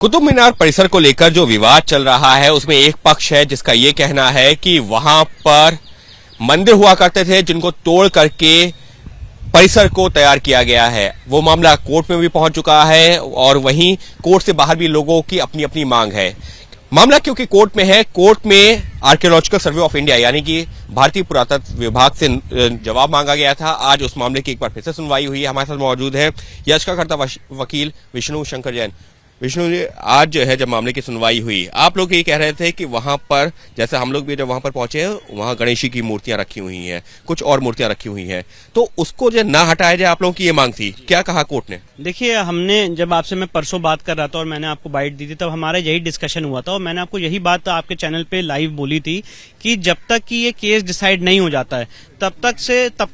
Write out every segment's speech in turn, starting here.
कुतुब मीनार परिसर को लेकर जो विवाद चल रहा है उसमें एक पक्ष है जिसका ये कहना है कि वहां पर मंदिर हुआ करते थे जिनको तोड़ करके परिसर को तैयार किया गया है। वो मामला कोर्ट में भी पहुंच चुका है और वहीं कोर्ट से बाहर भी लोगों की अपनी अपनी मांग है। मामला क्योंकि कोर्ट में है, कोर्ट में आर्कियोलॉजिकल सर्वे ऑफ इंडिया यानी कि भारतीय पुरातत्व विभाग से जवाब मांगा गया था। आज उस मामले की एक बार फिर से सुनवाई हुई है। हमारे साथ मौजूद है याचिकाकर्ता वकील विष्णु शंकर जैन। विष्णु जी, आज जो है जब मामले की सुनवाई हुई, आप लोग ये कह रहे थे कि वहां पर, जैसे हम लोग भी जब वहां पर पहुंचे हैं, वहां गणेश जी की मूर्तियां रखी हुई हैं, कुछ और मूर्तियां रखी हुई हैं, तो उसको जो ना हटाया जाए, आप लोगों की ये मांग थी। क्या कहा कोर्ट ने? देखिए, हमने जब आपसे मैं परसों बात कर रहा था और मैंने आपको बाइट दी थी, तब हमारा यही डिस्कशन हुआ था और मैंने आपको यही बात आपके चैनल पे लाइव बोली थी कि जब तक कि ये केस डिसाइड नहीं हो जाता है तब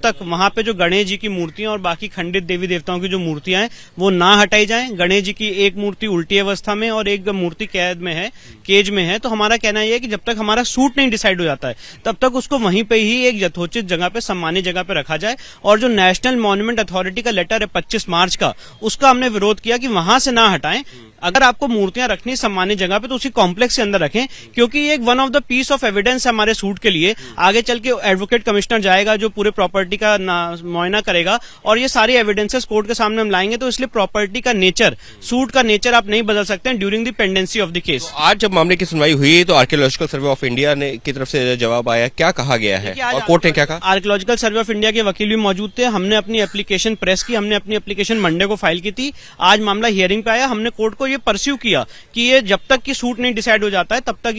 तक वहां पे जो गणेश जी की मूर्तियां और बाकी खंडित देवी देवताओं की जो मूर्तियां हैं वो ना हटाई जाएं। गणेश जी की एक मूर्ति उल्टी अवस्था में और एक मूर्ति कैद में है, केज में है। तो हमारा कहना यह है कि जब तक हमारा सूट नहीं डिसाइड हो जाता है तब तक उसको वहीं पे ही एक यथोचित जगह पे, सम्मानित जगह पे रखा जाए। और जो नेशनल मॉन्यूमेंट अथॉरिटी का लेटर है 25 मार्च का, उसका हमने विरोध किया कि वहां से ना हटाएं। अगर आपको मूर्तियां रखनी सम्मानित जगह पे तो उसी कॉम्प्लेक्स के अंदर रखें, क्योंकि ये एक one of the piece of evidence है हमारे सूट के लिए। आगे चल के एडवोकेट कमिश्नर जाएगा जो पूरे प्रॉपर्टी का मुआयना करेगा और ये सारी एविडेंसेस कोर्ट के सामने हम लाएंगे। तो इसलिए प्रॉपर्टी का नेचर, सूट का नेचर आप नहीं बदल सकते हैं during the pendency of the case. तो आज जब मामले की सुनवाई हुई तो आर्कियोलॉजिकल सर्वे ऑफ इंडिया ने की तरफ से जवाब आया, क्या कहा गया है और कोर्ट ने क्या कहा? आर्कियोलॉजिकल सर्वे ऑफ इंडिया के वकील भी मौजूद थे। हमने अपनी एप्लीकेशन प्रेस की, हमने अपनी एप्लीकेशन मंडे को फाइल की थी। आज मामला हियरिंग पे आया। हमने कोर्ट को ये परस्यू किया कि ये जब तक कि सूट नहीं डिसाइड हो जाता है तब तक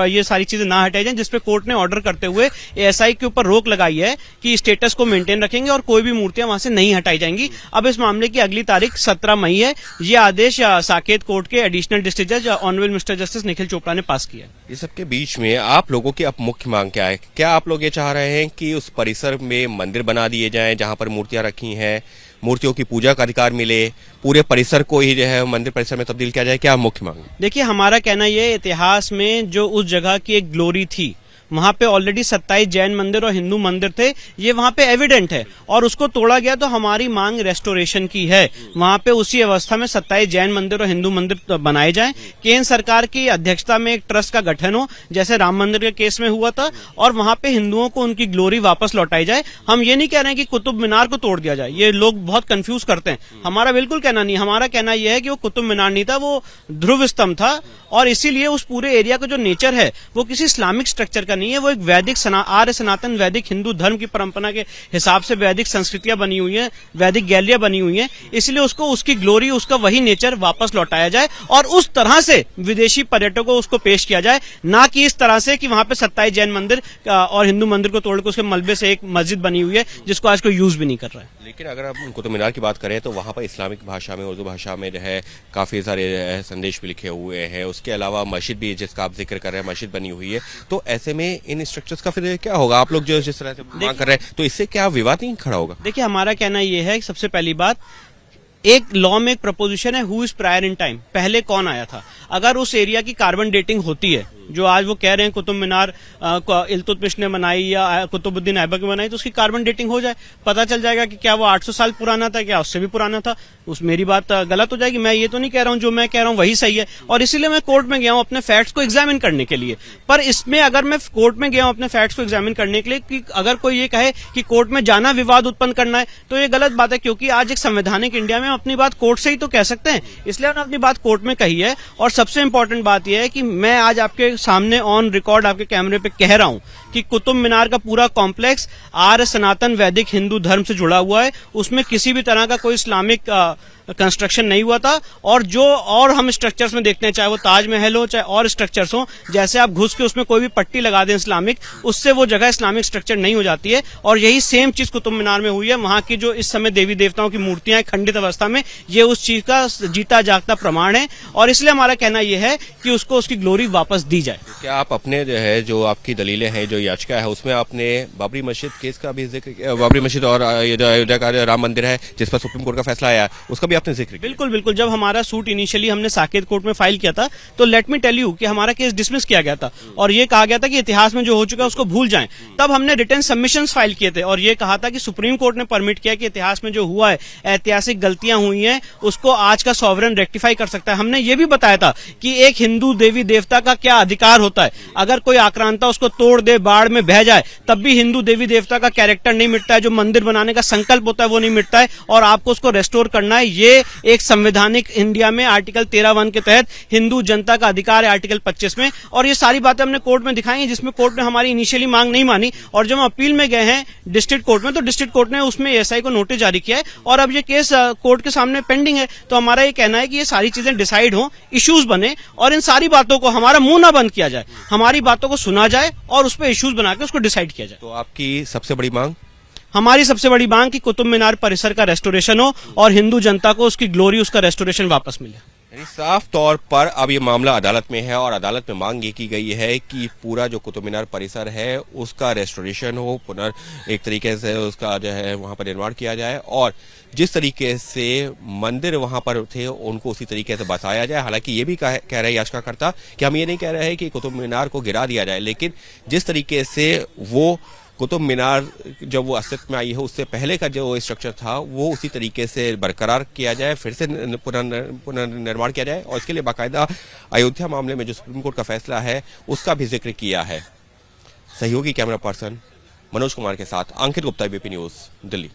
ये सारी चीजें ना हटाई जाएं, जिसपे कोर्ट ने ऑर्डर करते हुए एएसआई के ऊपर रोक लगाई है कि स्टेटस को मेंटेन रखेंगे और कोई भी मूर्तियां वहां से नहीं हटाई जाएंगी। अब इस मामले की अगली तारीख 17 मई है। ये आदेश साकेत कोर्ट के एडिशनल डिस्ट्रिक्ट जज honourable mister justice Nikhil Chopra ने पास किया। इस सबके बीच में आप लोगों की अब मुख्य मांग क्या है? क्या आप लोग ये चाह रहे हैं कि उस परिसर में मंदिर बना दिए जाएं जहां पर मूर्तियां रखी हैं, मूर्तियों की पूजा का अधिकार मिले, पूरे परिसर को ही जो है मंदिर परिसर में तब्दील किया जाए? क्या मुख्य मांग? देखिए, हमारा कहना यह, इतिहास में जो उस जगह की एक ग्लोरी थी, वहां पे ऑलरेडी 27 जैन मंदिर और हिंदू मंदिर थे, ये वहां पे एविडेंट है और उसको तोड़ा गया। तो हमारी मांग रेस्टोरेशन की है। वहां पे उसी अवस्था में 27 जैन मंदिर और हिंदू मंदिर बनाए जाएं। केंद्र सरकार की अध्यक्षता में एक ट्रस्ट का गठन हो, जैसे राम मंदिर के केस में हुआ था, और वहां पे हिंदुओं को उनकी ग्लोरी वापस लौटाई जाए। हम ये नहीं कह रहे हैं कि कुतुब मीनार को तोड़ दिया जाए, ये लोग बहुत कंफ्यूज करते हैं। हमारा बिल्कुल कहना नहीं। हमारा कहना यह है कि वो कुतुब मीनार नहीं था, वो ध्रुव स्तंभ था और इसीलिए उस पूरे एरिया का जो नेचर है वो किसी इस्लामिक स्ट्रक्चर का नहीं है। वो एक वैदिक आर्य सनातन वैदिक हिंदू धर्म की परंपरा के हिसाब से वैदिक संस्कृतियां बनी हुई हैं, वैदिक गैलरियां बनी हुई हैं। इसलिए उसको, उसकी ग्लोरी, उसका वही नेचर वापस लौटाया जाए और उस तरह से विदेशी पर्यटकों को उसको पेश किया जाए, ना कि इस तरह से कि वहां पे 27 जैन मंदिर और हिंदू मंदिर को तोड़कर उसके मलबे से एक मस्जिद बनी हुई है जिसको आज कोई यूज भी नहीं कर रहा है। लेकिन अगर आप कुतुब मीनार की बात करें तो वहां पर इस्लामिक भाषा में, उर्दू भाषा में जो है काफी सारे संदेश भी लिखे हुए हैं। उसके अलावा मस्जिद भी, जिसका आप जिक्र कर रहे हैं, मस्जिद बनी हुई है। तो ऐसे में इन स्ट्रक्चर्स का फिर क्या होगा? आप लोग जो जिस तरह से मांग कर रहे हैं, तो इससे क्या विवाद नहीं खड़ा होगा? देखिए, हमारा कहना यह है कि सबसे पहली बात, एक लॉ में एक प्रपोजिशन है, who is prior in time, पहले कौन आया था। अगर उस एरिया की कार्बन डेटिंग होती है, जो आज वो कह रहे हैं कुतुब मीनार इल्तुतमिश ने बनाई या कुतुबुद्दीन ऐबक ने बनाई, तो उसकी कार्बन डेटिंग हो जाए, पता चल जाएगा कि क्या वो 800 साल पुराना था, क्या उससे भी पुराना था। उस मेरी बात गलत हो जाएगी। मैं ये तो नहीं कह रहा हूं, जो मैं कह रहा हूं वही सही है और इसीलिए मैं कोर्ट में गया हूं अपने फैक्ट्स को एग्जामिन करने के लिए। पर इसमें अगर मैं कोर्ट में गया हूं अपने फैक्ट्स को एग्जामिन करने के लिए कि अगर कोई ये कहे कि कोर्ट में जाना विवाद उत्पन्न करना है, तो ये गलत बात है, क्योंकि आज एक संवैधानिक इंडिया में हम अपनी बात कोर्ट से ही तो कह सकते हैं। इसलिए हमने अपनी बात कोर्ट में कही है। और सबसे इंपॉर्टेंट बात यह है कि मैं आज आपके सामने ऑन रिकॉर्ड आपके कैमरे पे कह रहा हूं कि कुतुब मीनार का पूरा कॉम्प्लेक्स आर्य सनातन वैदिक हिंदू धर्म से जुड़ा हुआ है। उसमें किसी भी तरह का कोई इस्लामिक कंस्ट्रक्शन नहीं हुआ था। और जो और हम स्ट्रक्चर्स में देखते हैं, चाहे वो ताजमहल हो, चाहे और स्ट्रक्चर्स हो, जैसे आप घुस के उसमें कोई भी पट्टी लगा दें इस्लामिक, उससे वो जगह इस्लामिक स्ट्रक्चर नहीं हो जाती है। और यही सेम चीज कुतुब मीनार में हुई है। वहां की जो इस समय देवी देवताओं की मूर्तियां खंडित अवस्था में, ये उस चीज का जीता जागता प्रमाण है और इसलिए हमारा कहना यह है कि उसको उसकी ग्लोरी वापस दी जाए। क्या आप अपने जो है, जो आपकी दलीलें हैं, जो याचिका है, उसमें आपने बाबरी मस्जिद केस का भी जिक्र किया? बाबरी मस्जिद और अयोध्या का राम मंदिर है जिस पर सुप्रीम कोर्ट का फैसला आया, उसका भी आपने जिक्र किया। बिल्कुल बिल्कुल, जब हमारा सूट इनिशियली हमने साकेत कोर्ट में फाइल किया था तो लेट मी टेल यू कि हमारा केस डिसमिस किया गया था और ये कहा गया था कि इतिहास में जो हो चुका है उसको भूल जाएं। तब हमने रिटर्न सबमिशंस फाइल किए थे और ये कहा था कि सुप्रीम कोर्ट ने परमिट किया कि इतिहास में जो हुआ है, ऐतिहासिक गलतियां हुई हैं, उसको आज का सॉवरेन रेक्टिफाई कर सकता है। हमने ये भी बताया था कि एक हिंदू देवी देवता का क्या अधिकार होता है, अगर कोई आक्रांता उसको तोड़ दे, बाढ़ में बह जाए, तब भी हिंदू देवी देवता का कैरेक्टर नहीं मिटता है, जो मंदिर बनाने का संकल्प होता है वो नहीं मिटता है और आपको उसको रेस्टोर करना है। ये एक संवैधानिक इंडिया में आर्टिकल 13(1) के तहत हिंदू जनता का अधिकार है, आर्टिकल 25 में। और ये सारी बातें हमने कोर्ट में दिखाई हैं, जिसमें कोर्ट ने हमारी इनिशियली मांग नहीं मानी और जब हम अपील में गए हैं डिस्ट्रिक्ट कोर्ट में, तो डिस्ट्रिक्ट कोर्ट ने उसमें एएसआई को नोटिस जारी किया है और अब ये केस कोर्ट के सामने पेंडिंग है। तो हमारा ये कहना है कि ये सारी चीजें डिसाइड हो, इश्यूज बने और इन सारी बातों को हमारा मुंह ना बंद किया जाए, हमारी बातों को सुना जाए और उस पर इश्यूज बना के उसको डिसाइड किया जाए। तो आपकी सबसे बड़ी मांग? हमारी सबसे बड़ी मांग कि कुतुब मीनार परिसर का रेस्टोरेशन हो और हिंदू जनता को उसकी ग्लोरी, उसका रेस्टोरेशन वापस मिले। यानी साफ तौर पर अब ये मामला अदालत में है और अदालत में मांग ये की गई है कि पूरा जो कुतुब मीनार परिसर है उसका रेस्टोरेशन हो, पुनः एक तरीके से उसका जो है वहां पर निर्माण किया जाए और जिस तरीके से मंदिर वहां पर थे उनको उसी तरीके से बसाया जाए। हालांकि ये भी कह रहे याचिकाकर्ता कि हम ये नहीं कह रहे हैं कि कुतुब मीनार को गिरा दिया जाए, लेकिन जिस तरीके से वो कुतुब मीनार जब वो अस्तित्व में आई है उससे पहले का जो स्ट्रक्चर था वो उसी तरीके से बरकरार किया जाए, फिर से पुनर्निर्माण किया जाए और इसके लिए बाकायदा अयोध्या मामले में जो सुप्रीम कोर्ट का फैसला है उसका भी जिक्र किया है। सहयोगी कैमरा पर्सन मनोज कुमार के साथ अंकित गुप्ता, एबीपी न्यूज, दिल्ली।